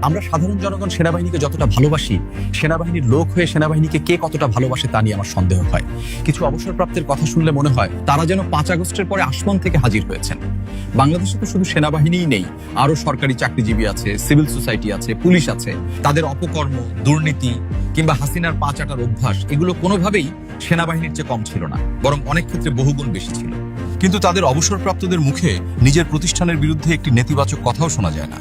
আমরা সাধারণ জনগণ সেনাবাহিনীকে যতটা ভালোবাসি, সেনাবাহিনীর লোক হয়ে সেনাবাহিনীকে কে কতটা ভালোবাসে তা নিয়ে আমার সন্দেহ হয়। কিছু অবসরপ্রাপ্তের কথা শুনলে মনে হয় তারা যেন 5 আগস্টের পরে আসমান থেকে হাজির হয়েছেন। বাংলাদেশে তো শুধু সেনাবাহিনীই নেই, আরো সরকারি চাকরিজীবী আছে, সিভিল সোসাইটি আছে, পুলিশ আছে। তাদের অপকর্ম, দুর্নীতি কিংবা হাসিনার পা চাটার অভ্যাস এগুলো কোনোভাবেই সেনাবাহিনীর চেয়ে কম ছিল না, বরং অনেক ক্ষেত্রে বহুগুণ বেশি ছিল। কিন্তু তাদের অবসরপ্রাপ্তদের মুখে নিজের প্রতিষ্ঠানের বিরুদ্ধে একটি নেতিবাচক কথাও শোনা যায় না,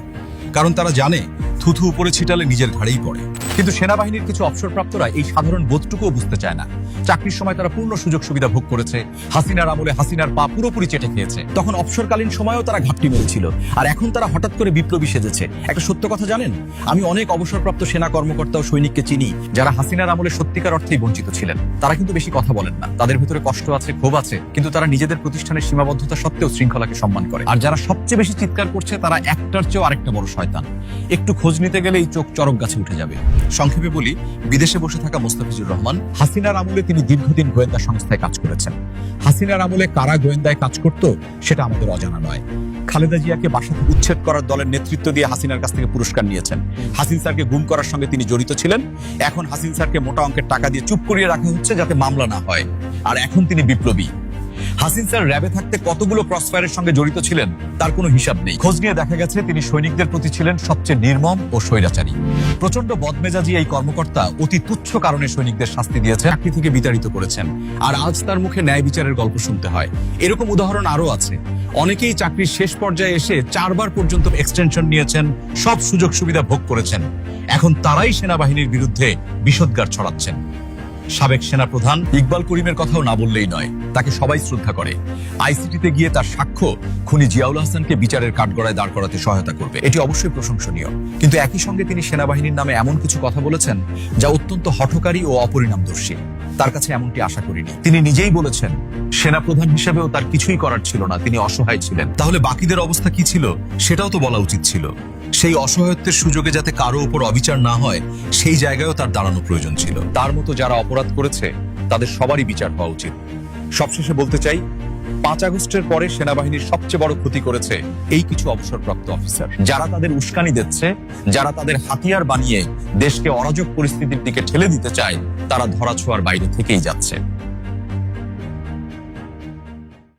কারণ তারা জানে থুথু উপরে ছিটালে নিজের ঘাড়েই পড়ে। কিন্তু সেনাবাহিনীর কিছু অবসরপ্রাপ্তরা এই সাধারণ বোধটুকুও বুঝতে চায় না। চাকরির সময় তারা পূর্ণ সুযোগ সুবিধা ভোগ করেছে, হাসিনার আমলে হাসিনার পা পুরোপুরি চেটে খেয়েছে। তখন অবসরকালীন সময়েও তারা ঘাপটি মেরেছিল, আর এখন তারা হঠাৎ করে বিপ্লবী সেজেছে। একটা সত্য কথা জানেন, আমি অনেক অবসরপ্রাপ্ত সেনা কর্মকর্তা ও সৈনিককে চিনি যারা হাসিনার আমলে সত্যিকার অর্থেই বঞ্চিত ছিলেন। তারা কিন্তু বেশি কথা বলেন না, তাদের ভিতরে কষ্ট আছে, ক্ষোভ আছে, কিন্তু তারা নিজেদের প্রতিষ্ঠানের সীমাবদ্ধতা সত্ত্বেও শৃঙ্খলাকে সম্মান করে। আর যারা সবচেয়ে বেশি চিৎকার করছে তারা একটার চেয়েও আরেকটা বড় শয়তান। একটু খোঁজ নিতে গেলেই চোখ চরক গাছে উঠে যাবে। সংক্ষেপে বলি, বিদেশে বসে থাকা মোস্তাফিজুর রহমান, হাসিনার আমলে তিনি দীর্ঘদিন গোয়েন্দা সংস্থায় কাজ করেছেন। হাসিনার আমলে কারা গোয়েন্দায় কাজ করত সেটা আমাদের অজানা নয়। খালেদা জিয়াকে বাসা থেকে উচ্ছেদ করার দলের নেতৃত্ব দিয়ে হাসিনার কাছ থেকে পুরস্কার নিয়েছেন। হাসিন স্যারকে গুম করার সঙ্গে তিনি জড়িত ছিলেন। এখন হাসিন স্যারকে মোটা অঙ্কের টাকা দিয়ে চুপ করিয়ে রাখা হচ্ছে যাতে মামলা না হয়। আর এখন তিনি বিপ্লবী। হাসিন স্যার র্যাবে থাকতে কতগুলো ক্রসফায়ারের সঙ্গে জড়িত ছিলেন তার কোনো হিসাব নেই। খোঁজ নিয়ে দেখা গেছে তিনি সৈনিকদের প্রতি ছিলেন সবচেয়ে নির্মম ও স্বৈরাচারী। প্রচন্ড বদমেজাজি এই কর্মকর্তা অতি তুচ্ছ কারণে সৈনিকদের শাস্তি দিয়েছেন, চাকরি থেকে বিতাড়িত করেছেন, আর আজ তার মুখে ন্যায় বিচারের গল্প শুনতে হয়। এরকম উদাহরণ আরো আছে। অনেকেই চাকরির শেষ পর্যায়ে এসে 4 বার পর্যন্ত এক্সটেনশন নিয়েছেন, সব সুযোগ সুবিধা ভোগ করেছেন। এখন তারাই সেনাবাহিনীর বিরুদ্ধে বিষোদ্গার ছড়াচ্ছেন। সাবেক সেনাপ্রধান ইকবাল করিমের কথাও না বললেই নয়, তাকে সবাই শ্রদ্ধা করে। আইসিটিতে গিয়ে তার সাক্ষ্য খুনি জিয়াউল হাসানকে বিচারের কাঠগড়ায় দাঁড় করাতে সহায়তা করবে, এটি অবশ্যই প্রশংসনীয়। কিন্তু একই সঙ্গে তিনি সেনাবাহিনীর নামে এমন কিছু কথা বলেছেন যা অত্যন্ত হঠকারী ও অপরিণামদর্শী। তার কাছে এমনটি আশা করিনি। তিনি নিজেই বলেছেন সেনাপ্রধান হিসেবেও তার কিছুই করার ছিল না, তিনি অসহায় ছিলেন। তাহলে বাকিদের অবস্থা কি ছিল সেটাও তো বলা উচিত ছিল। সেই অসহায়ত্বের সুযোগে যাতে কারো উপর অবিচার না হয় সেই জায়গায়ও তার দাঁড়ানো প্রয়োজন ছিল। তার মতো যারা অপরাধ করেছে তাদের সবারই বিচার হওয়া উচিত। সবশেষে বলতে চাই, 5 আগস্টের পরে সেনাবাহিনীর সবচেয়ে বড় ক্ষতি করেছে এই কিছু অবসরপ্রাপ্ত অফিসার, যারা তাদের উস্কানি দিচ্ছে, যারা তাদের হাতিয়ার বানিয়ে দেশকে অরাজক পরিস্থিতির দিকে ঠেলে দিতে চায়, তারা ধরাছোঁয়ার বাইরে থেকেই যাচ্ছে।